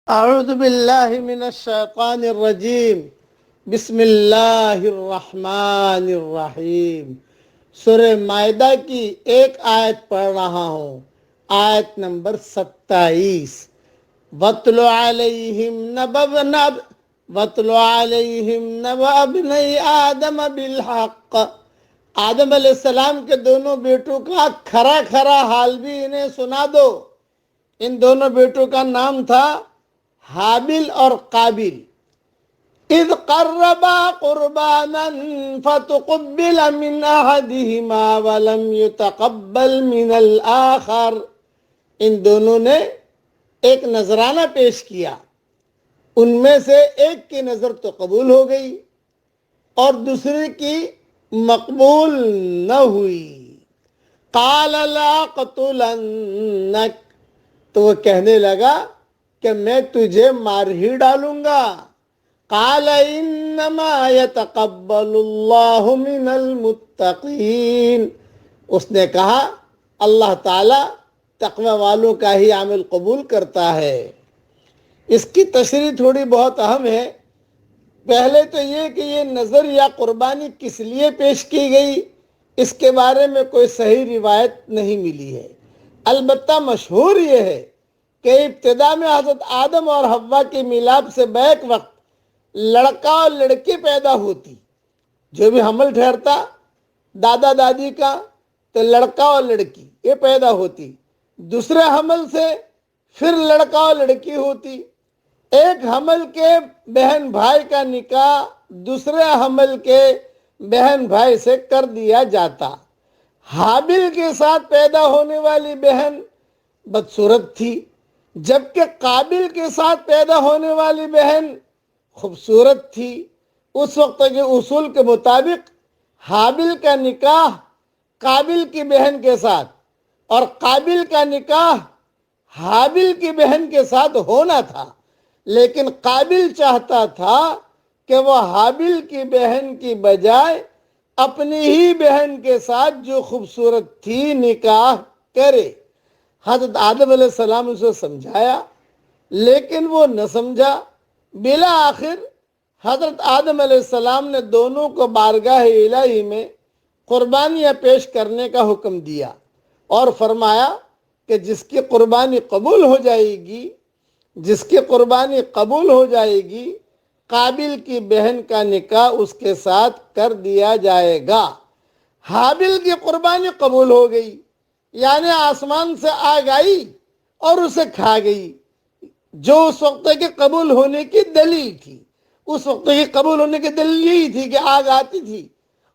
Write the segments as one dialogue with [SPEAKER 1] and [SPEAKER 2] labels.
[SPEAKER 1] اعوذ باللہ من الشیطان الرجیم بسم اللہ الرحمن الرحیم۔ سورہ مائدہ کی ایک آیت پڑھ رہا ہوں، آیت نمبر 27۔ وَاتْلُ عَلَيْهِمْ نَبَأَ ابْنَيْ آدَمَ بِالْحَقِّ۔ آدم علیہ السلام کے دونوں بیٹوں کا کھرا کھرا حال بھی انہیں سنا دو۔ ان دونوں بیٹوں کا نام تھا حابل اور قابل۔ اذ قربا قربانا فتقبل من احدهما ولم يتقبل من الاخر۔ ان دونوں نے ایک نذرانہ پیش کیا، ان میں سے ایک کی نظر تو قبول ہو گئی اور دوسری کی مقبول نہ ہوئی۔ قال لا قتلنک، تو وہ کہنے لگا کہ میں تجھے مار ہی ڈالوں گا۔ قال انما يتقبل اللہ من المتقین، اس نے کہا اللہ تعالی تقوی والوں کا ہی عمل قبول کرتا ہے۔ اس کی تشریح تھوڑی بہت اہم ہے۔ پہلے تو یہ کہ یہ نظر یا قربانی کس لیے پیش کی گئی، اس کے بارے میں کوئی صحیح روایت نہیں ملی ہے۔ البتہ مشہور یہ ہے کہ ابتدا میں حضرت آدم اور حوا کے میلاد سے بیک وقت لڑکا اور لڑکی پیدا ہوتی، جو بھی حمل ٹھہرتا دادا دادی کا تو لڑکا اور لڑکی یہ پیدا ہوتی، دوسرے حمل سے پھر لڑکا اور لڑکی ہوتی، ایک حمل کے بہن بھائی کا نکاح دوسرے حمل کے بہن بھائی سے کر دیا جاتا۔ حابل کے ساتھ پیدا ہونے والی بہن بدصورت تھی، جبکہ قابل کے ساتھ پیدا ہونے والی بہن خوبصورت تھی۔ اس وقت کے اصول کے مطابق حابل کا نکاح قابل کی بہن کے ساتھ اور قابل کا نکاح حابل کی بہن کے ساتھ ہونا تھا، لیکن قابل چاہتا تھا کہ وہ حابل کی بہن کی بجائے اپنی ہی بہن کے ساتھ جو خوبصورت تھی نکاح کرے۔ حضرت آدم علیہ السلام اسے سمجھایا، لیکن وہ نہ سمجھا۔ بالآخر حضرت آدم علیہ السلام نے دونوں کو بارگاہ الہی میں قربانیاں پیش کرنے کا حکم دیا اور فرمایا کہ جس کی قربانی قبول ہو جائے گی قابل کی بہن کا نکاح اس کے ساتھ کر دیا جائے گا۔ حابل کی قربانی قبول ہو گئی، یعنی آسمان سے آگ آئی اور اسے کھا گئی، جو اس وقت کے قبول ہونے کی دلیل تھی۔ اس وقت کی قبول ہونے کی دلیل یہی تھی کہ آگ آتی تھی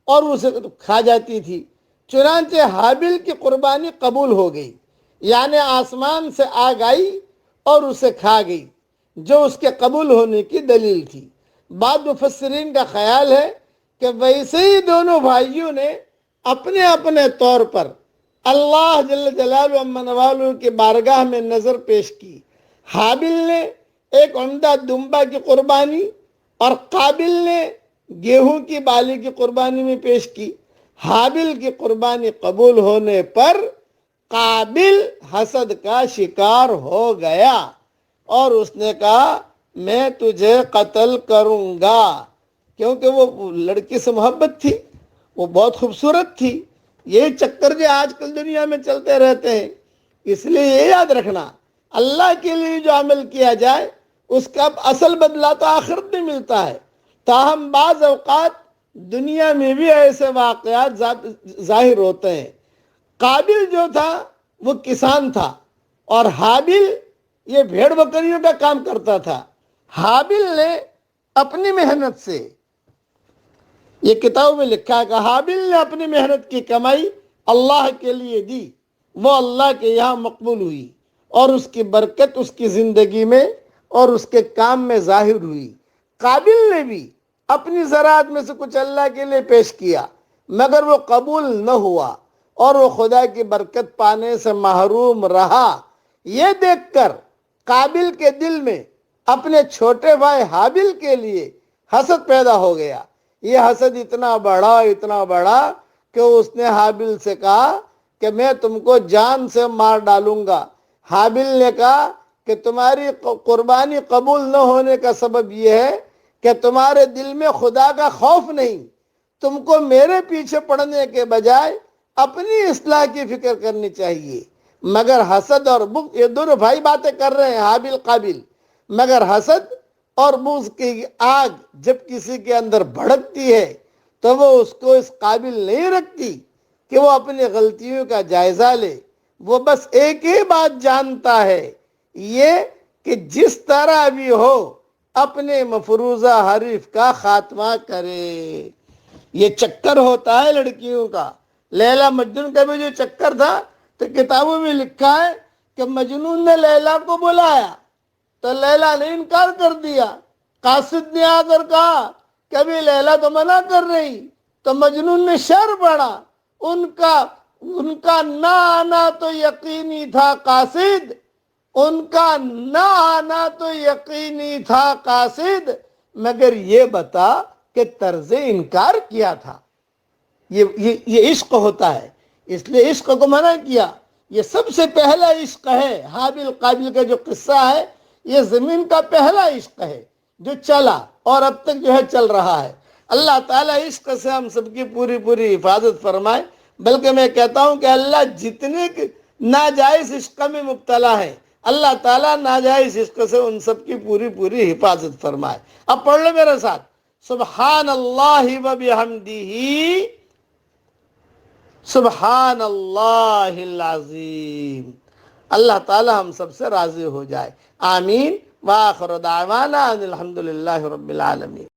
[SPEAKER 1] اور اسے کھا جاتی تھی۔ چنانچہ حابل کی قربانی قبول ہو گئی، یعنی آسمان سے آگ آئی اور اسے کھا گئی، جو اس کے قبول ہونے کی دلیل تھی۔ بعض مفسرین کا خیال ہے کہ ویسے ہی دونوں بھائیوں نے اپنے اپنے طور پر اللہ جل جلالہ عما نوالہ کی بارگاہ میں نظر پیش کی۔ حابل نے ایک عمدہ دمبا کی قربانی اور قابل نے گیہوں کی بالی کی قربانی میں پیش کی۔ حابل کی قربانی قبول ہونے پر قابل حسد کا شکار ہو گیا اور اس نے کہا میں تجھے قتل کروں گا، کیونکہ وہ لڑکی سے محبت تھی، وہ بہت خوبصورت تھی۔ یہی چکر جو آج کل دنیا میں چلتے رہتے ہیں۔ اس لیے یہ یاد رکھنا، اللہ کے لیے جو عمل کیا جائے اس کا اصل بدلہ تو آخرت میں ملتا ہے۔ تاہم بعض اوقات دنیا میں بھی ایسے واقعات ظاہر ہوتے ہیں۔ قابل جو تھا وہ کسان تھا اور حابل یہ بھیڑ بکریوں کا کام کرتا تھا۔ حابل نے اپنی محنت سے، یہ کتاب میں لکھا ہے کہ حابل نے اپنی محنت کی کمائی اللہ کے لیے دی، وہ اللہ کے یہاں مقبول ہوئی اور اس کی برکت اس کی زندگی میں اور اس کے کام میں ظاہر ہوئی۔ قابل نے بھی اپنی زراعت میں سے کچھ اللہ کے لیے پیش کیا، مگر وہ قبول نہ ہوا اور وہ خدا کی برکت پانے سے محروم رہا۔ یہ دیکھ کر قابل کے دل میں اپنے چھوٹے بھائی حابل کے لیے حسد پیدا ہو گیا۔ یہ حسد اتنا بڑا کہ اس نے حابل سے کہا کہ میں تم کو جان سے مار ڈالوں گا۔ حابل نے کہا کہ تمہاری قربانی قبول نہ ہونے کا سبب یہ ہے کہ تمہارے دل میں خدا کا خوف نہیں. تم کو میرے پیچھے پڑنے کے بجائے اپنی اصلاح کی فکر کرنی چاہیے. مگر حسد اور بغض، یہ دونوں بھائی باتیں کر رہے ہیں، حابیل قابل، مگر حسد اور بغض کی آگ جب کسی کے اندر بھڑکتی ہے تو وہ اس کو اس قابل نہیں رکھتی کہ وہ اپنی غلطیوں کا جائزہ لے. وہ بس ایک ہی بات جانتا ہے، یہ کہ جس طرح بھی ہو اپنے مفروضہ حریف کا خاتمہ کرے. یہ چکر ہوتا ہے لڑکیوں کا. لیلا مجنون کا بھی جو چکر تھا تو کتابوں میں لکھا ہے کہ مجنون نے لیلا کو بلایا تو لیلا نے انکار کر دیا. قاصد نے آ کر کہا کہ ابھی لیلا تو منع کر رہی، تو مجنون نے شعر پڑھا. ان کا نہ آنا تو یقینی تھا قاصد، ان کا نہ آنا تو یقینی تھا قاصد، مگر یہ بتا کہ طرز انکار کیا تھا. یہ عشق ہوتا ہے، اس لیے عشق کو منع کیا. یہ سب سے پہلا عشق ہے. حابیل قابل کا جو قصہ ہے یہ زمین کا پہلا عشق ہے جو چلا اور اب تک جو ہے چل رہا ہے. اللہ تعالیٰ عشق سے ہم سب کی پوری پوری حفاظت فرمائے. بلکہ میں کہتا ہوں کہ اللہ جتنے ناجائز عشق میں مبتلا ہے، اللہ تعالیٰ ناجائز عشق سے ان سب کی پوری پوری حفاظت فرمائے. اب پڑھ لو میرے ساتھ، سبحان اللہ و بحمدہ سبحان اللہ العظیم. اللہ تعالی ہم سب سے راضی ہو جائے. آمین. وآخر دعوانا ان الحمد للہ رب العالمین.